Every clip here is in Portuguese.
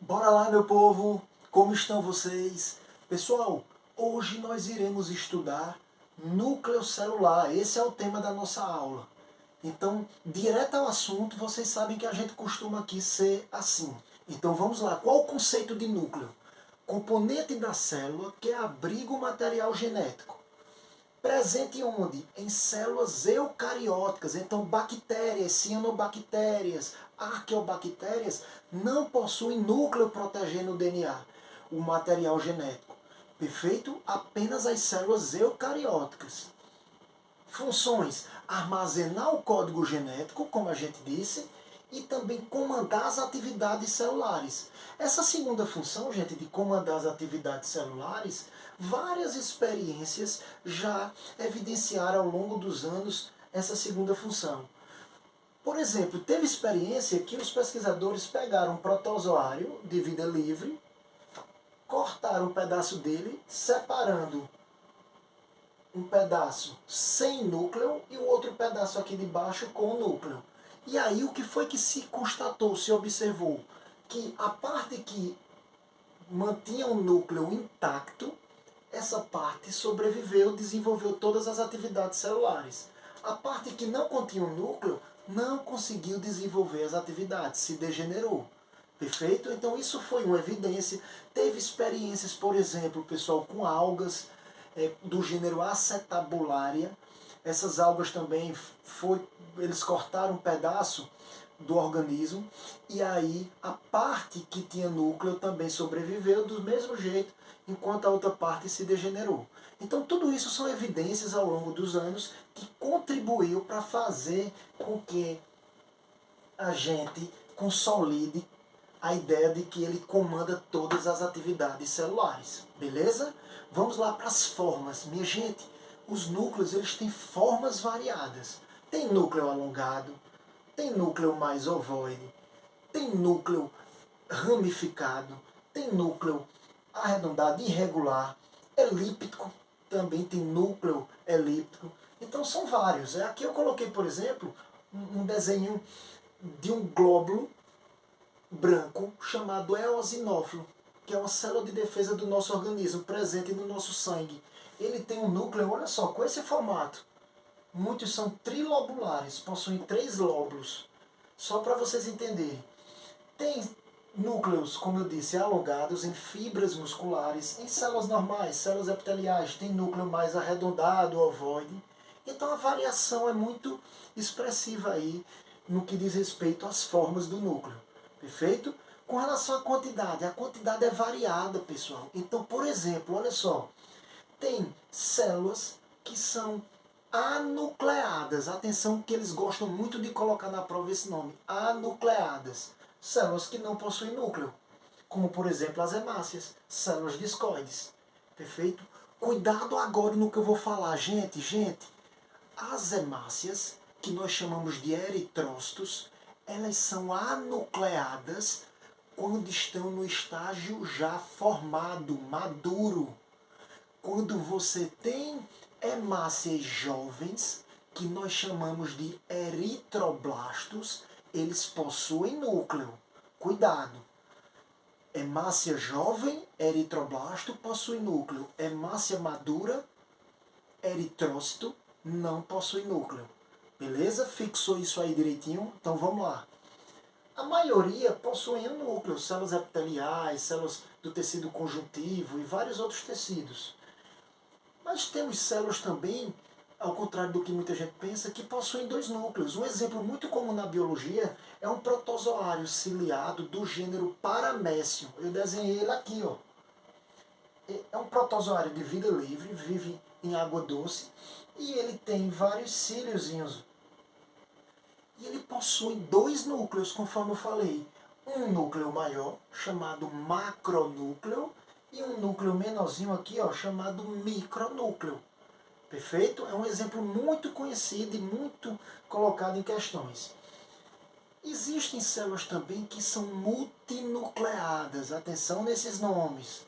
Bora lá, meu povo! Como estão vocês? Pessoal, hoje nós iremos estudar núcleo celular. Esse é o tema da nossa aula. Então, direto ao assunto, vocês sabem que a gente costuma aqui ser assim. Então vamos lá, qual o conceito de núcleo? Componente da célula que abriga o material genético. Presente onde? Em células eucarióticas. Então, bactérias, cianobactérias, arqueobactérias não possuem núcleo protegendo o DNA, o material genético. Perfeito? Apenas as células eucarióticas. Funções: armazenar o código genético, como a gente disse, e também comandar as atividades celulares. Essa segunda função, gente, de comandar as atividades celulares, várias experiências já evidenciaram ao longo dos anos essa segunda função. Por exemplo, teve experiência que os pesquisadores pegaram um protozoário de vida livre, cortaram um pedaço dele, separando um pedaço sem núcleo e o outro pedaço aqui de baixo com núcleo. E aí o que foi que se constatou, se observou? Que a parte que mantinha o núcleo intacto, essa parte sobreviveu, desenvolveu todas as atividades celulares. A parte que não continha o núcleo não conseguiu desenvolver as atividades, se degenerou. Perfeito? Então isso foi uma evidência. Teve experiências, por exemplo, pessoal, com algas do gênero Acetabularia. Essas algas também eles cortaram um pedaço do organismo e aí a parte que tinha núcleo também sobreviveu do mesmo jeito, enquanto a outra parte se degenerou. Então tudo isso são evidências ao longo dos anos que contribuiu para fazer com que a gente consolide a ideia de que ele comanda todas as atividades celulares. Beleza? Vamos lá para as formas. Minha gente, os núcleos eles têm formas variadas. Tem núcleo alongado, tem núcleo mais ovoide, tem núcleo ramificado, tem núcleo arredondado, irregular, elíptico, também tem núcleo elíptico. Então são vários. Aqui eu coloquei, por exemplo, um desenho de um glóbulo branco chamado eosinófilo, que é uma célula de defesa do nosso organismo, presente no nosso sangue. Ele tem um núcleo, olha só, com esse formato. Muitos são trilobulares, possuem 3 lóbulos. Só para vocês entenderem. Tem núcleos, como eu disse, alongados em fibras musculares, em células normais, células epiteliais, tem núcleo mais arredondado, ovoide. Então a variação é muito expressiva aí no que diz respeito às formas do núcleo. Perfeito? Com relação à quantidade, a quantidade é variada, pessoal. Então, por exemplo, olha só, tem células que são anucleadas. Atenção que eles gostam muito de colocar na prova esse nome. Anucleadas. Células que não possuem núcleo. Como, por exemplo, as hemácias. Células discoides. Perfeito? Cuidado agora no que eu vou falar. Gente. As hemácias, que nós chamamos de eritrócitos, elas são anucleadas quando estão no estágio já formado, maduro. Quando você tem hemácias jovens, que nós chamamos de eritroblastos, eles possuem núcleo. Cuidado! Hemácia jovem, eritroblasto, possui núcleo. Hemácia madura, eritrócito, não possui núcleo. Beleza? Fixou isso aí direitinho? Então vamos lá. A maioria possuem um núcleo, células epiteliais, células do tecido conjuntivo e vários outros tecidos. Mas temos células também, ao contrário do que muita gente pensa, que possuem 2 núcleos. Um exemplo muito comum na biologia é um protozoário ciliado do gênero Paramécio. Eu desenhei ele aqui, ó. É um protozoário de vida livre, vive em água doce e ele tem vários cíliozinhos. E ele possui 2 núcleos, conforme eu falei. Um núcleo maior, chamado macronúcleo, e um núcleo menorzinho aqui, ó, chamado micronúcleo. Perfeito? É um exemplo muito conhecido e muito colocado em questões. Existem células também que são multinucleadas. Atenção nesses nomes.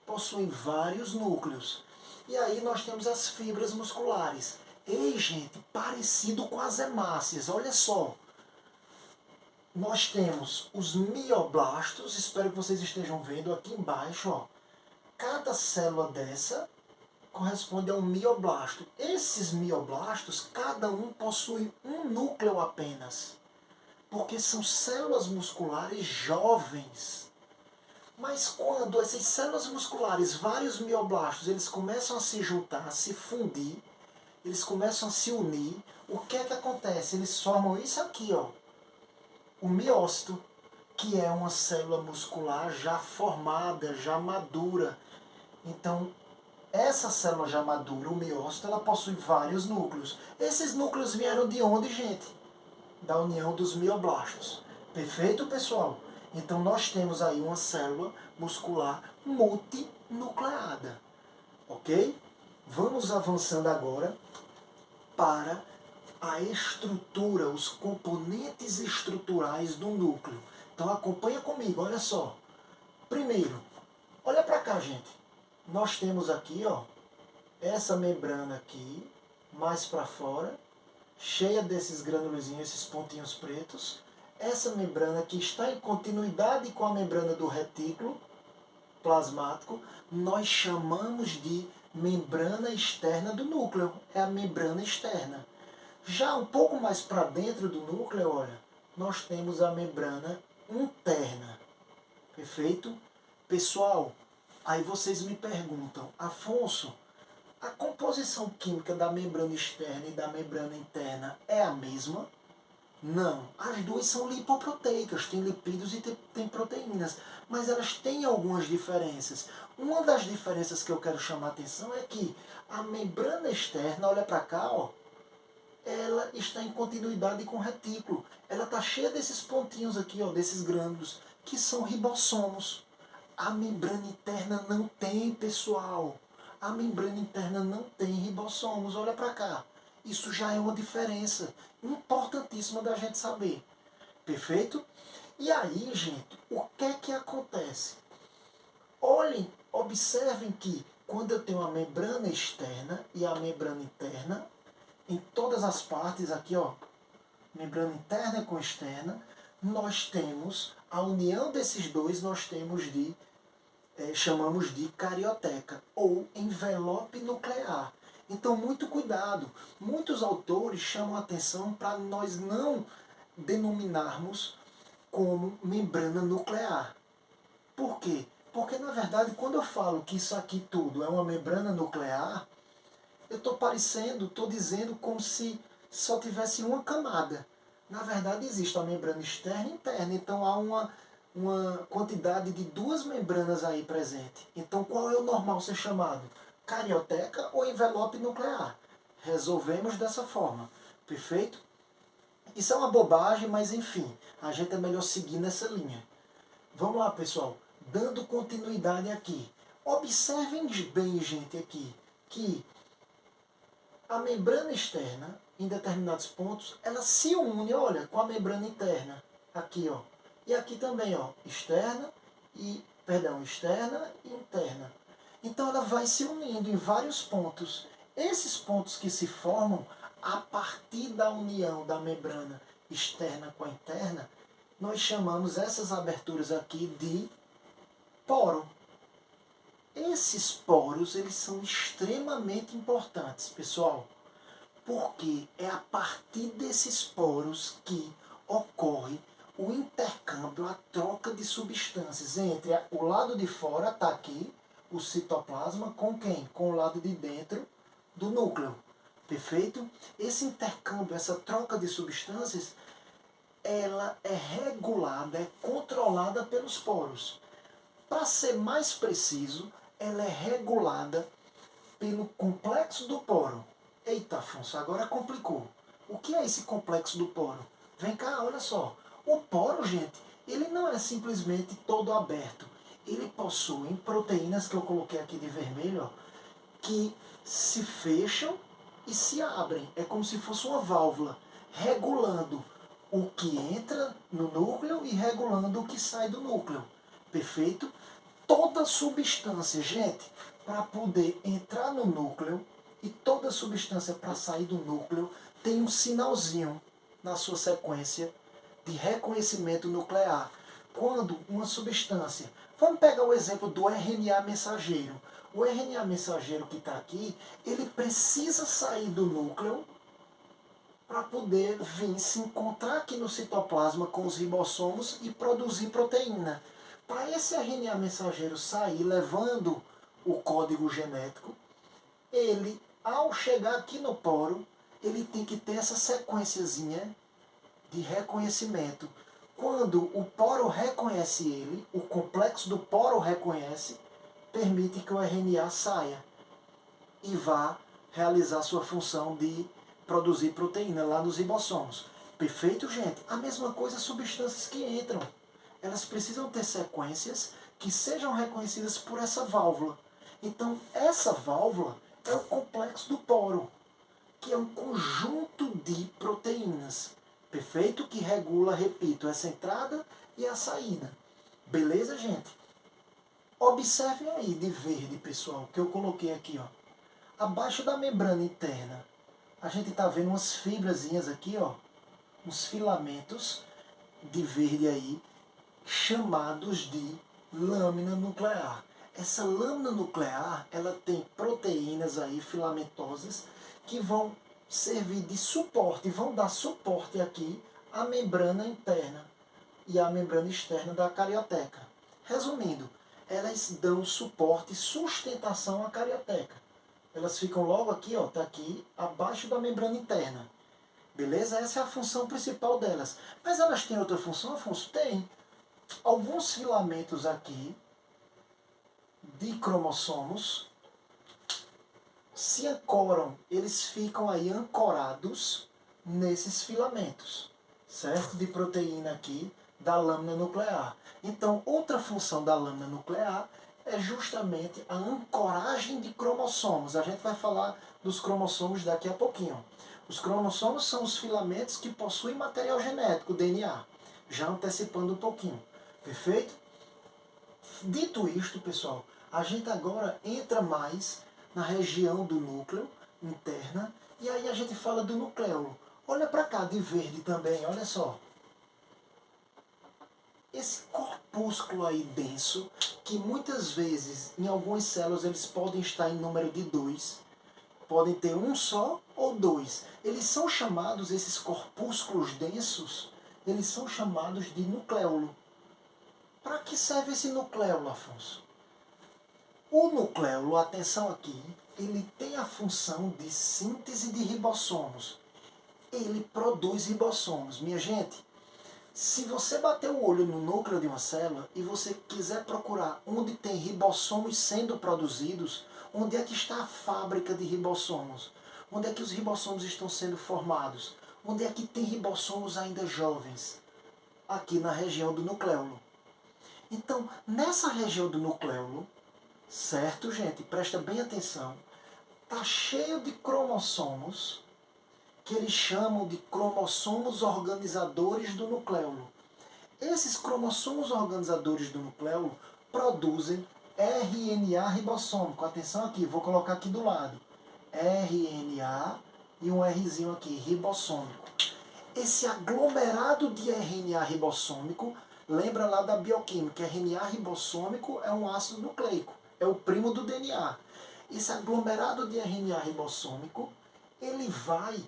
Possuem vários núcleos. E aí nós temos as fibras musculares. Ei, gente, parecido com as hemácias. Olha só. nós temos os mioblastos, espero que vocês estejam vendo aqui embaixo, ó. Cada célula dessa corresponde a um mioblasto. Esses mioblastos, cada um possui um núcleo apenas, porque são células musculares jovens. Mas quando essas células musculares, vários mioblastos, eles começam a se juntar, a se fundir, eles começam a se unir, o que é que acontece? Eles formam isso aqui, ó, o miócito, que é uma célula muscular já formada, já madura. Então, essa célula já madura, o miócito, ela possui vários núcleos. Esses núcleos vieram de onde, gente? Da união dos mioblastos. Perfeito, pessoal? Então, nós temos aí uma célula muscular multinucleada. Ok? Vamos avançando agora para a estrutura, os componentes estruturais do núcleo. Então acompanha comigo, olha só. Primeiro, olha para cá, gente. Nós temos aqui, ó, essa membrana aqui, mais para fora, cheia desses granulozinhos, esses pontinhos pretos. Essa membrana que está em continuidade com a membrana do retículo plasmático, nós chamamos de membrana externa do núcleo. É a membrana externa. Já um pouco mais para dentro do núcleo, olha, nós temos a membrana interna. Perfeito? Pessoal, aí vocês me perguntam, Afonso, a composição química da membrana externa e da membrana interna é a mesma? Não, as duas são lipoproteicas, tem lipídios e tem proteínas, mas elas têm algumas diferenças. Uma das diferenças que eu quero chamar a atenção é que a membrana externa, olha para cá, ó, ela está em continuidade com o retículo. Ela está cheia desses pontinhos aqui, ó, desses grânulos, que são ribossomos. A membrana interna não tem, pessoal. A membrana interna não tem ribossomos. Olha para cá. Isso já é uma diferença importantíssima da gente saber. Perfeito? E aí, gente, o que é que acontece? Olhem, observem que quando eu tenho a membrana externa e a membrana interna, em todas as partes aqui, ó, membrana interna com externa, nós temos a união desses dois, nós temos de, chamamos de carioteca, ou envelope nuclear. Então, muito cuidado. Muitos autores chamam a atenção para nós não denominarmos como membrana nuclear. Por quê? Porque, na verdade, quando eu falo que isso aqui tudo é uma membrana nuclear, eu estou dizendo como se só tivesse uma camada. Na verdade, existe a membrana externa e interna, então há uma quantidade de duas membranas aí presente. Então, qual é o normal ser chamado? Carioteca ou envelope nuclear? Resolvemos dessa forma. Perfeito? Isso é uma bobagem, mas enfim, a gente é melhor seguir nessa linha. Vamos lá, pessoal. Dando continuidade aqui. Observem bem, gente, aqui, que a membrana externa, em determinados pontos, ela se une, olha, com a membrana interna. Aqui, ó. E aqui também, ó, externa e interna. Então ela vai se unindo em vários pontos. Esses pontos que se formam a partir da união da membrana externa com a interna, nós chamamos essas aberturas aqui de poro. Esses poros, eles são extremamente importantes, pessoal, porque é a partir desses poros que ocorre o intercâmbio, a troca de substâncias entre o lado de fora, está aqui, o citoplasma, com quem? Com o lado de dentro do núcleo. Perfeito? Esse intercâmbio, essa troca de substâncias, ela é regulada, é controlada pelos poros. Para ser mais preciso, ela é regulada pelo complexo do poro. Eita, Afonso, agora complicou. O que é esse complexo do poro? Vem cá, olha só. O poro, gente, ele não é simplesmente todo aberto. Ele possui proteínas que eu coloquei aqui de vermelho, ó, que se fecham e se abrem. É como se fosse uma válvula, regulando o que entra no núcleo e regulando o que sai do núcleo. Perfeito? Toda substância, gente, para poder entrar no núcleo e toda substância para sair do núcleo tem um sinalzinho na sua sequência de reconhecimento nuclear. Quando uma substância... Vamos pegar o exemplo do RNA mensageiro. O RNA mensageiro que está aqui, ele precisa sair do núcleo para poder vir se encontrar aqui no citoplasma com os ribossomos e produzir proteína. Para esse RNA mensageiro sair levando o código genético, ele, ao chegar aqui no poro, ele tem que ter essa sequenciazinha de reconhecimento. Quando o poro reconhece ele, o complexo do poro reconhece, permite que o RNA saia e vá realizar sua função de produzir proteína lá nos ribossomos. Perfeito, gente? A mesma coisa as substâncias que entram. Elas precisam ter sequências que sejam reconhecidas por essa válvula. Então, essa válvula é o complexo do poro, que é um conjunto de proteínas. Perfeito? Que regula, repito, essa entrada e a saída. Beleza, gente? Observem aí de verde, pessoal, que eu coloquei aqui, ó. Abaixo da membrana interna, a gente está vendo umas fibrazinhas aqui, ó, uns filamentos de verde aí, chamados de lâmina nuclear. Essa lâmina nuclear, ela tem proteínas aí filamentosas que vão servir de suporte, vão dar suporte aqui à membrana interna e à membrana externa da carioteca. Resumindo, elas dão suporte e sustentação à carioteca. Elas ficam logo aqui, ó, tá aqui, abaixo da membrana interna. Beleza? Essa é a função principal delas. Mas elas têm outra função, Afonso? Tem. Alguns filamentos aqui de cromossomos se ancoram, eles ficam aí ancorados nesses filamentos, certo? De proteína aqui da lâmina nuclear. Então, outra função da lâmina nuclear é justamente a ancoragem de cromossomos. A gente vai falar dos cromossomos daqui a pouquinho. Os cromossomos são os filamentos que possuem material genético, DNA, já antecipando um pouquinho. Perfeito? Dito isto, pessoal, a gente agora entra mais na região do núcleo interna e aí a gente fala do nucleolo. Olha para cá, de verde também, olha só. Esse corpúsculo aí denso, que muitas vezes em algumas células eles podem estar em número de 2, podem ter um só ou dois. Eles são chamados, esses corpúsculos densos, eles são chamados de nucleolo. Para que serve esse nucleolo, Afonso? O nucleolo, atenção aqui, ele tem a função de síntese de ribossomos. Ele produz ribossomos. Minha gente, se você bater o olho no núcleo de uma célula e você quiser procurar onde tem ribossomos sendo produzidos, onde é que está a fábrica de ribossomos? Onde é que os ribossomos estão sendo formados? Onde é que tem ribossomos ainda jovens? Aqui na região do nucleolo. Então, nessa região do nucleolo, certo, gente? Presta bem atenção. Está cheio de cromossomos, que eles chamam de cromossomos organizadores do nucleolo. Esses cromossomos organizadores do nucleolo produzem RNA ribossômico. Atenção aqui, vou colocar aqui do lado. RNA e um Rzinho aqui, ribossômico. Esse aglomerado de RNA ribossômico, lembra lá da bioquímica, RNA ribossômico é um ácido nucleico, é o primo do DNA. Esse aglomerado de RNA ribossômico, ele vai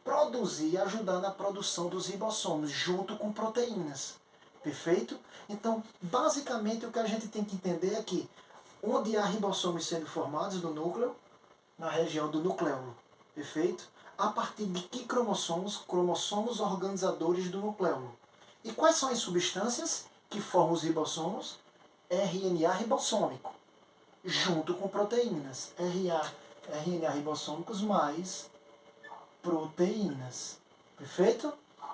produzir, ajudar na produção dos ribossomos, junto com proteínas. Perfeito? Então, basicamente, o que a gente tem que entender é que onde há ribossomos sendo formados no núcleo, na região do nucleolo. Perfeito? A partir de que cromossomos? Cromossomos organizadores do nucleolo. E quais são as substâncias que formam os ribossomos? RNA ribossômico, junto com proteínas. RNA ribossômicos mais proteínas. Perfeito?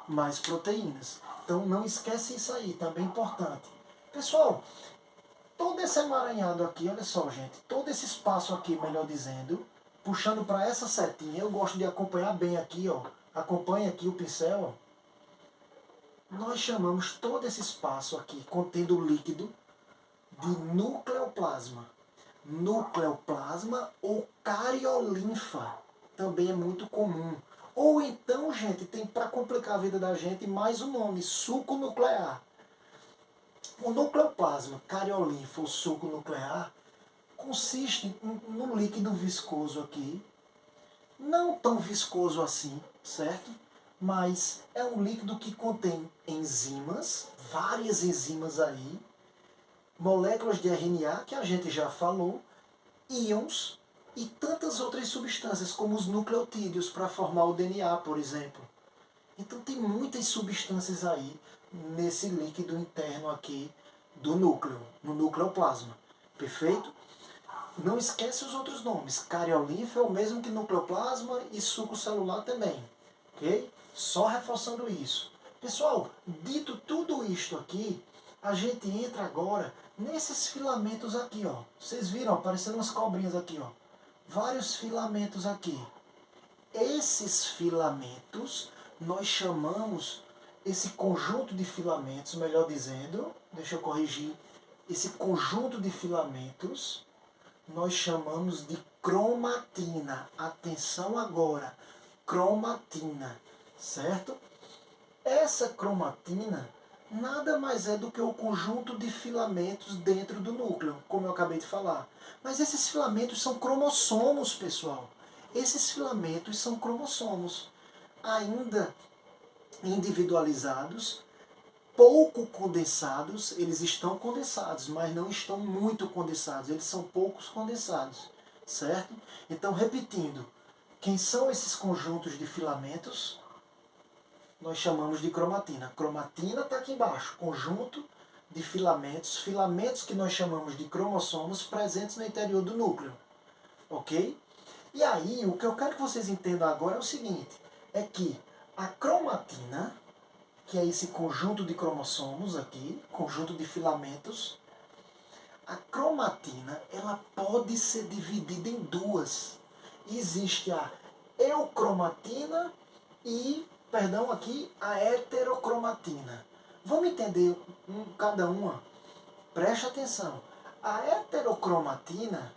Mais proteínas. Então não esquece isso aí, também importante. Pessoal, todo esse emaranhado aqui, olha só, gente, todo esse espaço aqui, melhor dizendo, puxando para essa setinha, eu gosto de acompanhar bem aqui, ó. Acompanha aqui o pincel, ó. Nós chamamos todo esse espaço aqui, contendo líquido, de nucleoplasma. Nucleoplasma ou cariolinfa, também é muito comum. Ou então, gente, tem para complicar a vida da gente mais um nome, suco nuclear. O nucleoplasma, cariolinfo ou suco nuclear, consiste num líquido viscoso aqui, não tão viscoso assim, certo? Mas é um líquido que contém enzimas, várias enzimas aí, moléculas de RNA, que a gente já falou, íons e tantas outras substâncias, como os nucleotídeos, para formar o DNA, por exemplo. Então tem muitas substâncias aí nesse líquido interno aqui do núcleo, no nucleoplasma. Perfeito? Não esquece os outros nomes. Cariolinfo é o mesmo que nucleoplasma e suco celular também. Ok? Só reforçando isso. Pessoal, dito tudo isto aqui, a gente entra agora nesses filamentos aqui, ó. Vocês viram aparecendo umas cobrinhas aqui, ó. Vários filamentos aqui. Esses filamentos nós chamamos, esse conjunto de filamentos, melhor dizendo, deixa eu corrigir, esse conjunto de filamentos nós chamamos de cromatina. Atenção agora, cromatina, certo? Essa cromatina nada mais é do que o conjunto de filamentos dentro do núcleo, como eu acabei de falar. Mas esses filamentos são cromossomos, pessoal. Esses filamentos são cromossomos, ainda individualizados, pouco condensados. Eles estão condensados, mas não estão muito condensados, eles são poucos condensados, certo? Então, repetindo, quem são esses conjuntos de filamentos? Nós chamamos de cromatina. Cromatina está aqui embaixo, conjunto de filamentos, filamentos que nós chamamos de cromossomos presentes no interior do núcleo, ok? E aí, o que eu quero que vocês entendam agora é o seguinte, é que a cromatina, que é esse conjunto de cromossomos aqui, conjunto de filamentos, a cromatina, ela pode ser dividida em duas. Existe a eucromatina e, perdão, aqui, a heterocromatina. Vamos entender cada uma? Preste atenção. A heterocromatina,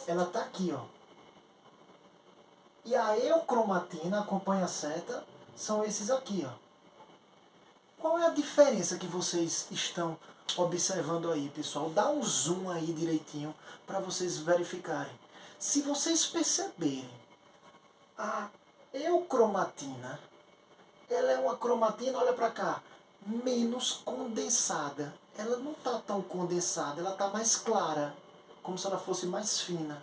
ela está aqui, ó. E a eucromatina, acompanha a seta, são esses aqui, ó. Qual é a diferença que vocês estão observando aí, pessoal? Dá um zoom aí direitinho para vocês verificarem. Se vocês perceberem, a eucromatina, ela é uma cromatina, olha para cá, menos condensada. Ela não está tão condensada, ela está mais clara, como se ela fosse mais fina.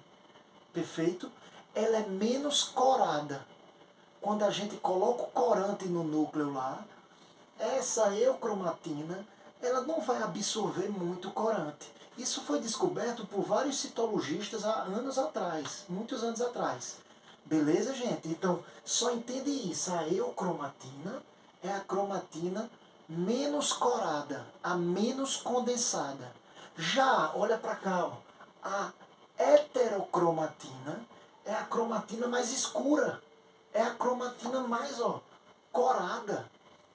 Perfeito? Ela é menos corada. Quando a gente coloca o corante no núcleo lá, essa eucromatina, ela não vai absorver muito corante. Isso foi descoberto por vários citologistas há anos atrás, muitos anos atrás. Beleza, gente? Então, só entende isso. A eucromatina é a cromatina menos corada, a menos condensada. Já, olha para cá, ó, a heterocromatina é a cromatina mais escura. É a cromatina mais, ó, corada.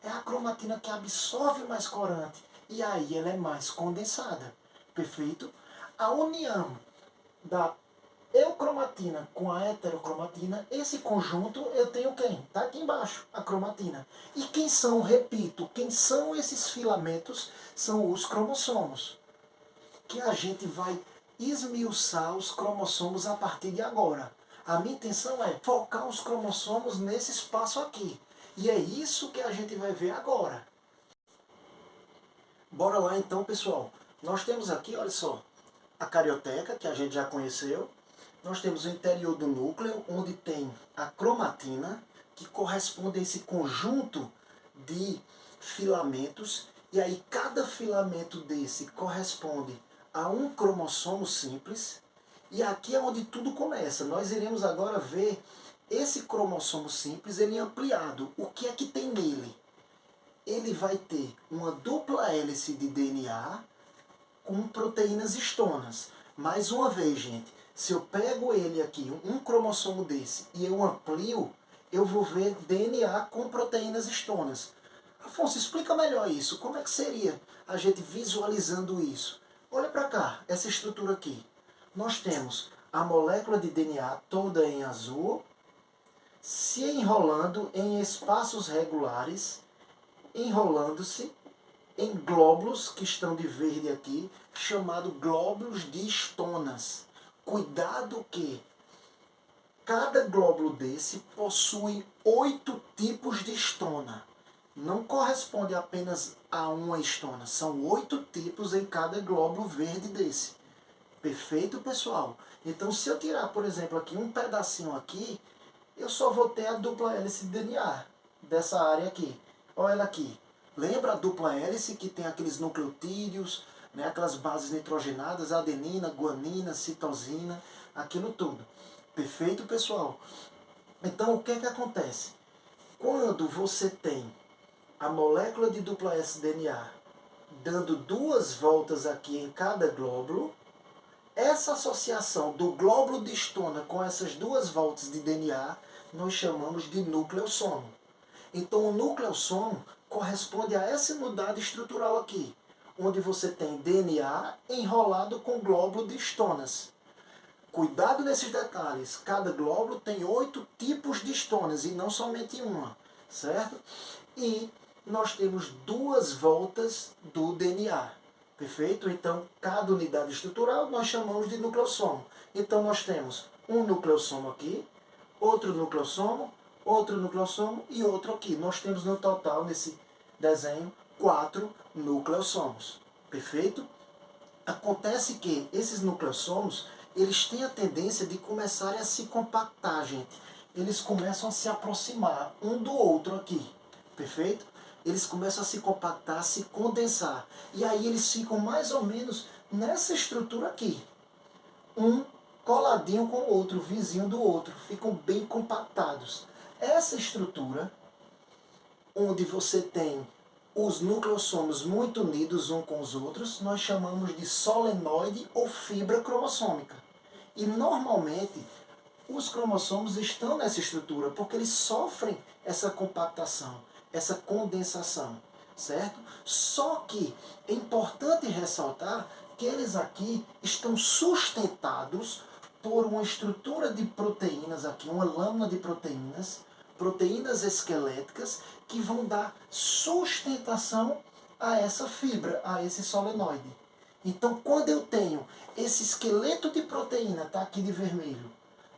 É a cromatina que absorve mais corante. E aí ela é mais condensada. Perfeito? A união da eucromatina com a heterocromatina, esse conjunto eu tenho quem? Está aqui embaixo, a cromatina. E quem são, repito, quem são esses filamentos? São os cromossomos. Que a gente vai esmiuçar os cromossomos a partir de agora. A minha intenção é focar os cromossomos nesse espaço aqui. E é isso que a gente vai ver agora. Bora lá então, pessoal. Nós temos aqui, olha só, a carioteca, que a gente já conheceu. Nós temos o interior do núcleo, onde tem a cromatina, que corresponde a esse conjunto de filamentos. E aí cada filamento desse corresponde a um cromossomo simples. E aqui é onde tudo começa. Nós iremos agora ver esse cromossomo simples, ele ampliado. O que é que tem nele? Ele vai ter uma dupla hélice de DNA com proteínas histonas. Mais uma vez, gente, se eu pego ele aqui, um cromossomo desse, e eu amplio, eu vou ver DNA com proteínas histonas. Afonso, explica melhor isso. Como é que seria a gente visualizando isso? Olha para cá, essa estrutura aqui. Nós temos a molécula de DNA toda em azul, se enrolando em espaços regulares, enrolando-se em glóbulos que estão de verde aqui, chamado glóbulos de estonas. Cuidado que cada glóbulo desse possui 8 tipos de estona. Não corresponde apenas a uma estona, são 8 tipos em cada glóbulo verde desse. Perfeito, pessoal? Então, se eu tirar, por exemplo, aqui um pedacinho aqui, eu só vou ter a dupla hélice de DNA dessa área aqui. Olha ela aqui. Lembra a dupla hélice que tem aqueles nucleotídeos, né, aquelas bases nitrogenadas, adenina, guanina, citosina, aquilo tudo. Perfeito, pessoal? Então, o que é que acontece? Quando você tem a molécula de dupla S-DNA dando 2 voltas aqui em cada glóbulo, essa associação do glóbulo de estona com essas 2 voltas de DNA nós chamamos de nucleossomo. Então, o nucleossomo corresponde a essa unidade estrutural aqui, onde você tem DNA enrolado com glóbulo de estonas. Cuidado nesses detalhes, cada glóbulo tem 8 tipos de estonas e não somente uma, certo? E nós temos 2 voltas do DNA, perfeito? Então, cada unidade estrutural nós chamamos de nucleossomo. Então, nós temos um nucleossomo aqui, outro nucleossomo e outro aqui. Nós temos no total, nesse desenho, 4 nucleossomos, perfeito? Acontece que esses nucleossomos, eles têm a tendência de começarem a se compactar, gente. Eles começam a se aproximar um do outro aqui, perfeito? Eles começam a se compactar, a se condensar. E aí eles ficam mais ou menos nessa estrutura aqui. Um coladinho com o outro, vizinho do outro. Ficam bem compactados. Essa estrutura, onde você tem os nucleossomos muito unidos uns com os outros, nós chamamos de solenoide ou fibra cromossômica. E normalmente os cromossomos estão nessa estrutura porque eles sofrem essa compactação, essa condensação, certo? Só que é importante ressaltar que eles aqui estão sustentados por uma estrutura de proteínas aqui, uma lâmina de proteínas, proteínas esqueléticas que vão dar sustentação a essa fibra, a esse solenoide. Então, quando eu tenho esse esqueleto de proteína, tá aqui de vermelho,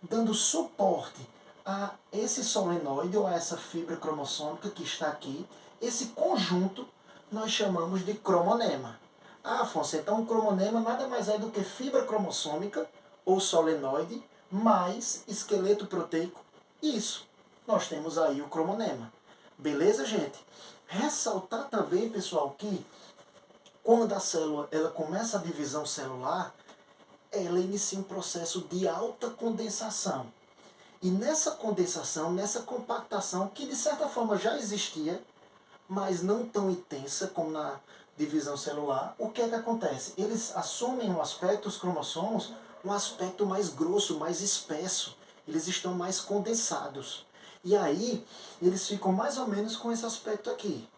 dando suporte a esse solenoide ou a essa fibra cromossômica que está aqui, esse conjunto nós chamamos de cromonema. Ah, Afonso, então o cromonema nada mais é do que fibra cromossômica ou solenoide mais esqueleto proteico. Isso, nós temos aí o cromonema. Beleza, gente? Ressaltar também, pessoal, que quando a célula ela começa a divisão celular, ela inicia um processo de alta condensação. E nessa condensação, nessa compactação, que de certa forma já existia, mas não tão intensa como na divisão celular, o que é que acontece? Eles assumem um aspecto, os cromossomos, um aspecto mais grosso, mais espesso. Eles estão mais condensados. E aí, eles ficam mais ou menos com esse aspecto aqui.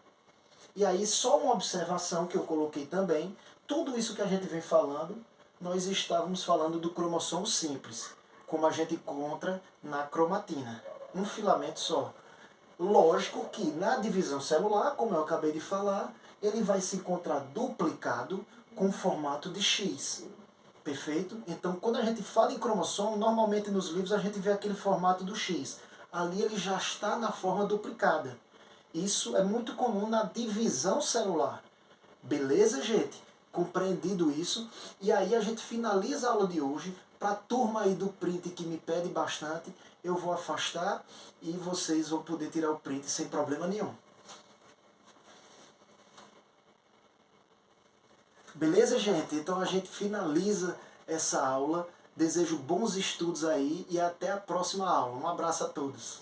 E aí, só uma observação que eu coloquei também, tudo isso que a gente vem falando, nós estávamos falando do cromossomo simples, como a gente encontra na cromatina, um filamento só. Lógico que na divisão celular, como eu acabei de falar, ele vai se encontrar duplicado com formato de X. Perfeito? Então, quando a gente fala em cromossomo, normalmente nos livros a gente vê aquele formato do X. Ali ele já está na forma duplicada. Isso é muito comum na divisão celular. Beleza, gente? Compreendido isso? E aí a gente finaliza a aula de hoje. Para a turma aí do print que me pede bastante, eu vou afastar e vocês vão poder tirar o print sem problema nenhum. Beleza, gente? Então a gente finaliza essa aula. Desejo bons estudos aí e até a próxima aula. Um abraço a todos.